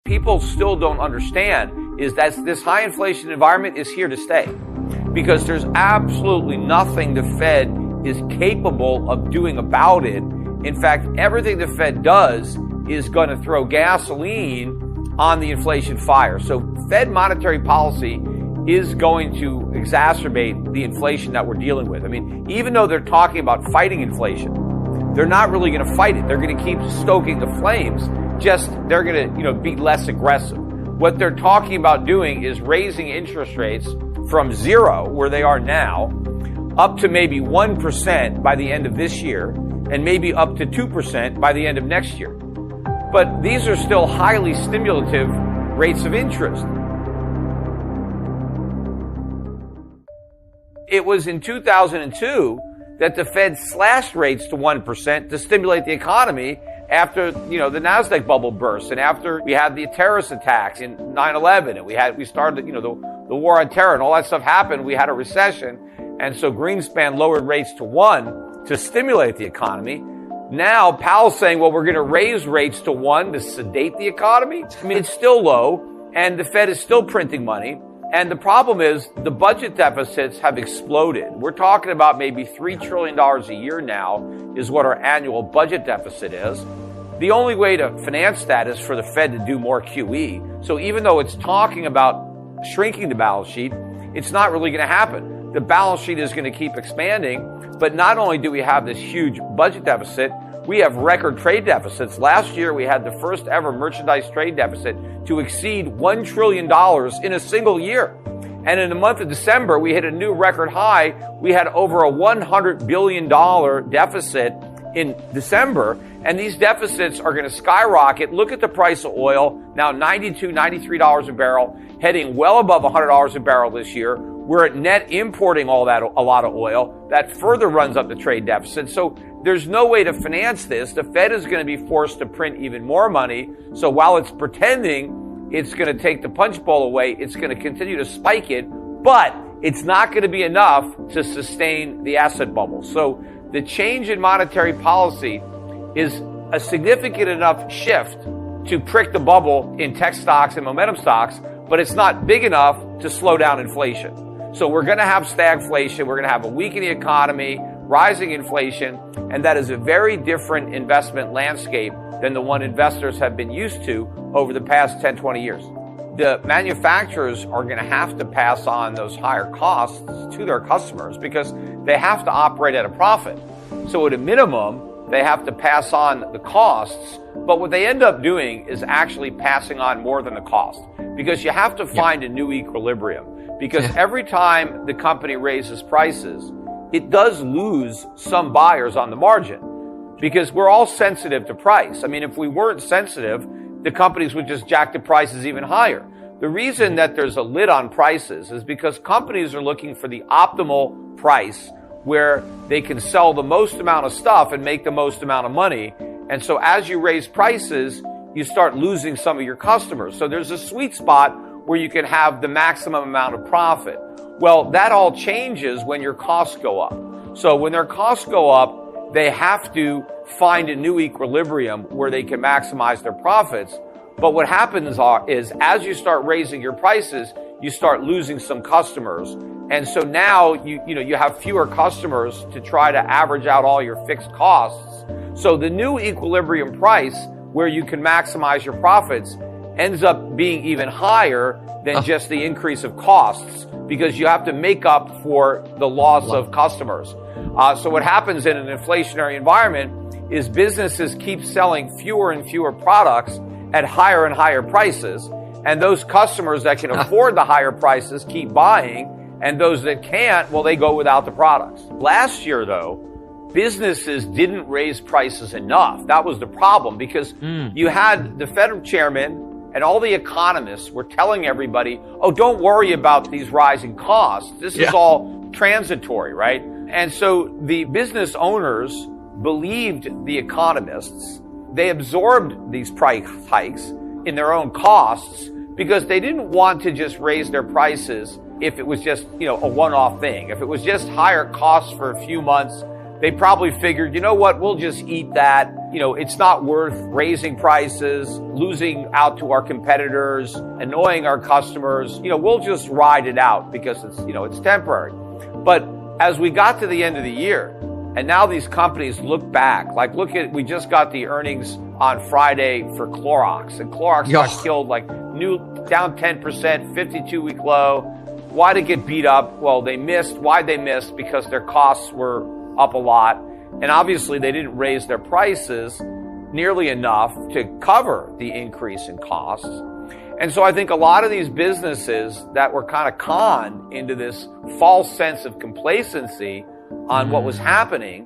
people still don't understand is that this high inflation environment is here to stay, because there's absolutely nothing the Fed is capable of doing about it. In fact, everything the Fed does is going to throw gasoline on the inflation fire. So Fed monetary policy is going to exacerbate the inflation that we're dealing with. I mean, even though they're talking about fighting inflation, they're not really going to fight it. They're going to keep stoking the flames. Just they're going to, be less aggressive. What they're talking about doing is raising interest rates from 0, where they are now, up to maybe 1% by the end of this year, and maybe up to 2% by the end of next year. But these are still highly stimulative rates of interest. It was in 2002 that the Fed slashed rates to 1% to stimulate the economy after, the NASDAQ bubble burst, and after we had the terrorist attacks in 9/11, and we started, the war on terror, and all that stuff happened. We had a recession, and so Greenspan lowered rates to 1 to stimulate the economy. Now Powell's saying, well, we're going to raise rates to 1 to sedate the economy. I mean, it's still low, and the Fed is still printing money. And the problem is the budget deficits have exploded. We're talking about maybe $3 trillion a year now is what our annual budget deficit is. The only way to finance that is for the Fed to do more QE. So even though it's talking about shrinking the balance sheet, it's not really going to happen. The balance sheet is going to keep expanding. But not only do we have this huge budget deficit, we have record trade deficits. Last year, we had the first ever merchandise trade deficit to exceed $1 trillion in a single year. And in the month of December, we hit a new record high. We had over a $100 billion deficit in December. And these deficits are going to skyrocket. Look at the price of oil, now $92, $93 a barrel, heading well above $100 a barrel this year. We're at net importing a lot of oil. That further runs up the trade deficit. So there's no way to finance this. The Fed is going to be forced to print even more money. So while it's pretending it's going to take the punch bowl away, it's going to continue to spike it, but it's not going to be enough to sustain the asset bubble. So the change in monetary policy is a significant enough shift to prick the bubble in tech stocks and momentum stocks, but it's not big enough to slow down inflation. So we're going to have stagflation. We're going to have a weakening economy, rising inflation, and that is a very different investment landscape than the one investors have been used to over the past 10, 20 years. The manufacturers are going to have to pass on those higher costs to their customers because they have to operate at a profit. So at a minimum, they have to pass on the costs, but what they end up doing is actually passing on more than the cost, because you have to find a new equilibrium. Because every time the company raises prices, it does lose some buyers on the margin, because we're all sensitive to price. I mean, if we weren't sensitive, the companies would just jack the prices even higher. The reason that there's a lid on prices is because companies are looking for the optimal price where they can sell the most amount of stuff and make the most amount of money. And so as you raise prices, you start losing some of your customers. So there's a sweet spot where you can have the maximum amount of profit. Well, that all changes when your costs go up. So when their costs go up, they have to find a new equilibrium where they can maximize their profits. But what happens is as you start raising your prices, you start losing some customers. And so now you have fewer customers to try to average out all your fixed costs. So the new equilibrium price where you can maximize your profits ends up being even higher than just the increase of costs, because you have to make up for the loss of customers. So what happens in an inflationary environment is businesses keep selling fewer and fewer products at higher and higher prices, and those customers that can afford the higher prices keep buying, and those that can't, well, they go without the products. Last year, though, businesses didn't raise prices enough. That was the problem, because you had the Fed chairman and all the economists were telling everybody, oh, don't worry about these rising costs. This is all transitory, right? And so the business owners believed the economists. They absorbed these price hikes in their own costs because they didn't want to just raise their prices if it was just, a one-off thing. If it was just higher costs for a few months, they probably figured, you know what, we'll just eat that. it's not worth raising prices, losing out to our competitors, annoying our customers. We'll just ride it out because it's temporary. But as we got to the end of the year, and now these companies look back, we just got the earnings on Friday for Clorox, and Clorox got killed, down 10%, 52-week low. Why did it get beat up? Well, they missed. Why'd they miss? Because their costs were up a lot. And obviously they didn't raise their prices nearly enough to cover the increase in costs. And so I think a lot of these businesses that were kind of conned into this false sense of complacency on what was happening,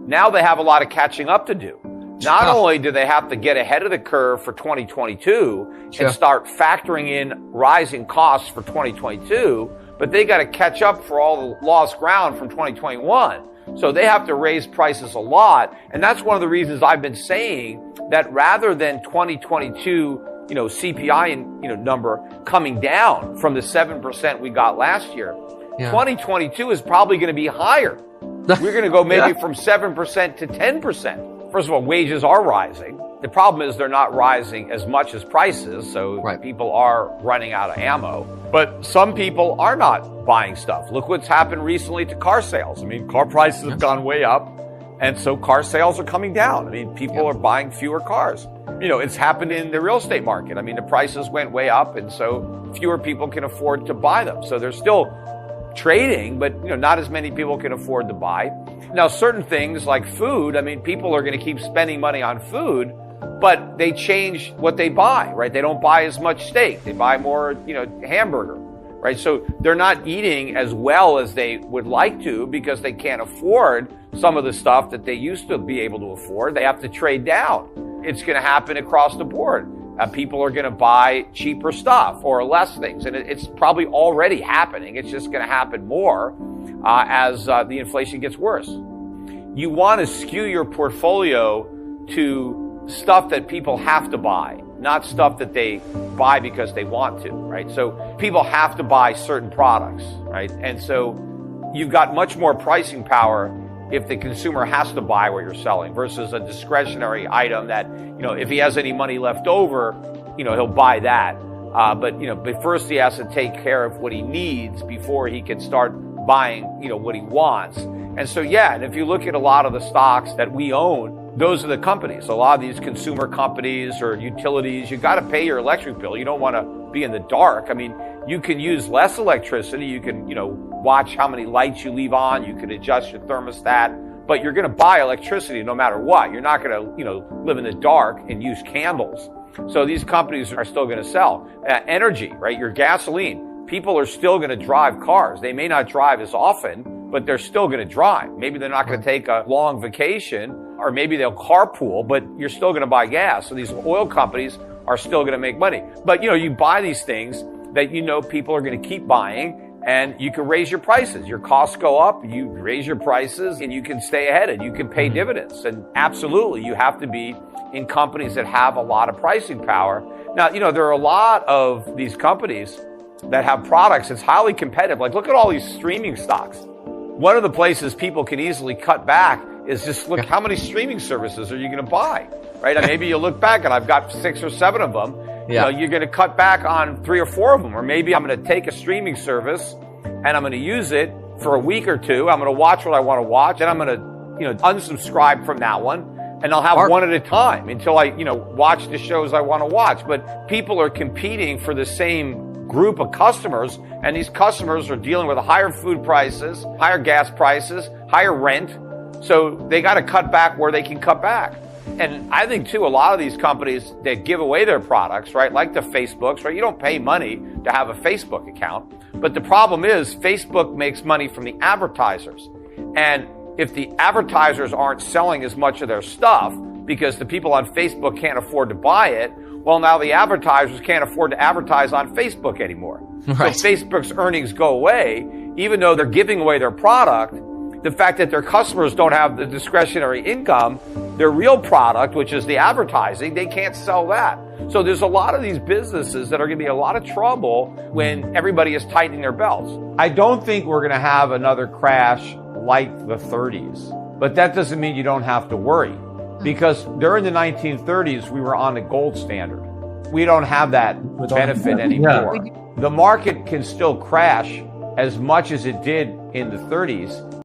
now they have a lot of catching up to do. Not only do they have to get ahead of the curve for 2022 and start factoring in rising costs for 2022, but they got to catch up for all the lost ground from 2021. So they have to raise prices a lot. And that's one of the reasons I've been saying that rather than 2022, CPI, number coming down from the 7% we got last year, 2022 is probably going to be higher. We're going to go maybe from 7% to 10%. First of all, wages are rising. The problem is they're not rising as much as prices, so people are running out of ammo. But some people are not buying stuff. Look what's happened recently to car sales. Car prices have gone way up, and so car sales are coming down. People are buying fewer cars. It's happened in the real estate market. The prices went way up, and so fewer people can afford to buy them. So they're still trading, but not as many people can afford to buy. Now, certain things like food, people are going to keep spending money on food, but they change what they buy, right? They don't buy as much steak. They buy more, hamburger, right? So they're not eating as well as they would like to because they can't afford some of the stuff that they used to be able to afford. They have to trade down. It's going to happen across the board. People are going to buy cheaper stuff or less things. And it's probably already happening. It's just going to happen more as the inflation gets worse. You want to skew your portfolio to stuff that people have to buy, not stuff that they buy because they want to, right? So people have to buy certain products, right? And so you've got much more pricing power if the consumer has to buy what you're selling versus a discretionary item that, if he has any money left over, he'll buy that. But first he has to take care of what he needs before he can start buying, what he wants. And so, and if you look at a lot of the stocks that we own, those are the companies. A lot of these consumer companies or utilities, you got to pay your electric bill. You don't want to be in the dark. You can use less electricity. You can, watch how many lights you leave on. You can adjust your thermostat, but you're going to buy electricity no matter what. You're not going to, live in the dark and use candles. So these companies are still going to sell. Energy, right? Your gasoline. People are still going to drive cars. They may not drive as often, but they're still going to drive. Maybe they're not going to take a long vacation, or maybe they'll carpool, but you're still going to buy gas. So these oil companies are still going to make money. But, you buy these things that people are going to keep buying, and you can raise your prices. Your costs go up, you raise your prices, and you can stay ahead, and you can pay dividends. And absolutely, you have to be in companies that have a lot of pricing power. Now, there are a lot of these companies that have products that's highly competitive. Look at all these streaming stocks. One of the places people can easily cut back is just look how many streaming services are you going to buy, right? Maybe you look back and I've got 6 or 7 of them. You're going to cut back on 3 or 4 of them, or maybe I'm going to take a streaming service and I'm going to use it for a week or two. I'm going to watch what I want to watch, and I'm going to, unsubscribe from that one, and I'll have one at a time until I, watch the shows I want to watch. But people are competing for the same group of customers, and these customers are dealing with higher food prices, higher gas prices, higher rent. So they got to cut back where they can cut back. And I think too, a lot of these companies that give away their products, right, like the Facebooks, right, you don't pay money to have a Facebook account. But the problem is Facebook makes money from the advertisers. And if the advertisers aren't selling as much of their stuff because the people on Facebook can't afford to buy it, well, now the advertisers can't afford to advertise on Facebook anymore. Right. So Facebook's earnings go away, even though they're giving away their product. The fact that their customers don't have the discretionary income, their real product, which is the advertising, they can't sell that. So there's a lot of these businesses that are going to be in a lot of trouble when everybody is tightening their belts. I don't think we're going to have another crash like the 30s, but that doesn't mean you don't have to worry. because during the 1930s, we were on the gold standard. We don't have that benefit anymore. The market can still crash as much as it did in the 30s,